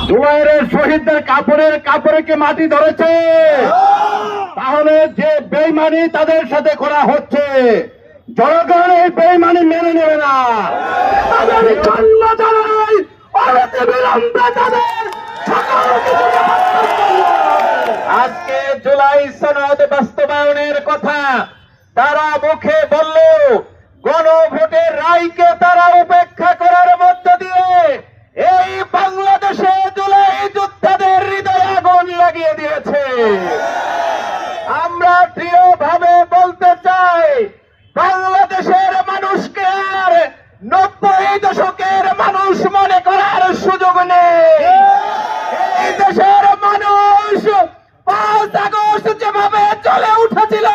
জুলাইয়ের শহীদদের কাপড়ে কি মাটি ধরেছে? তাহলে যে বেইমানি তাদের সাথে করা হচ্ছে, জনগণ এই বেইমানি মেনে নেবে না। তাদের জন্ম জানাই অনতি বিলম্বে তাদের সকল কিছু আজকে জুলাই সনদ বাস্তবায়নের কথা তারা মুখে বললেও গণভোটের রায়কে তারা উপেক্ষা করার মধ্য দিয়ে এই বাংলাদেশে জুলাই যোদ্ধাদের হৃদয়ে আগুন লাগিয়ে দিয়েছে। আমরা দৃঢ়ভাবে বলতে চাই, বাংলাদেশের মানুষকে আর 90 দশকের মানুষ মনে করার সুযোগ নেই। এই দেশের মানুষ 5 আগস্ট যেভাবে চলে উঠেছিল,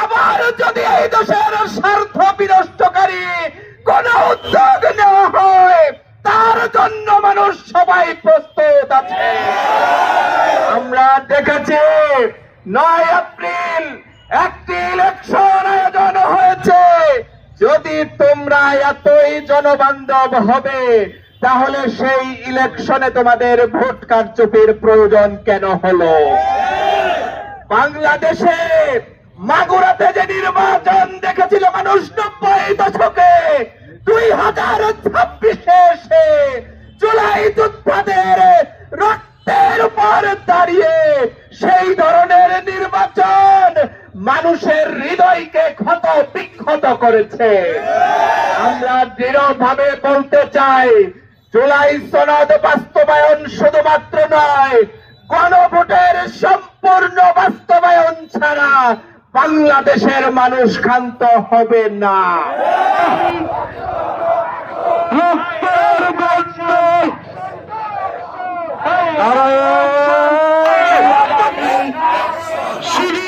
আবার যদি এই দেশের স্বার্থ বিনষ্টকারী কোন উদ্যোগ নেওয়া হয়, তার জন্য মানুষ সবাই প্রস্তুত আছে। আমরা দেখেছি 9 এপ্রিল একটি ইলেকশন আয়োজন হয়েছে। যদি তোমরা এতই জনবান্ধব হবে, তাহলে সেই ইলেকশনে তোমাদের ভোট কারচুপির প্রয়োজন কেন হলো? বাংলাদেশে মাগুরাতে যে নির্বাচন দেখেছিল মানুষ 90 দশকে, 2026 এসে জুলাই যোদ্ধাদের রক্তের উপর দাঁড়িয়ে সেই ধরনের নির্বাচন মানুষের হৃদয়কে ক্ষত বিক্ষত করেছে। আমরা দৃঢ়ভাবে বলতে চাই, জুলাই সনদ বাস্তবায়ন শুধুমাত্র নয়, গণভোটের সম্পূর্ণ বাস্তবায়ন ছাড়া বাংলাদেশের মানুষ ক্ষান্ত হবে না। শুধু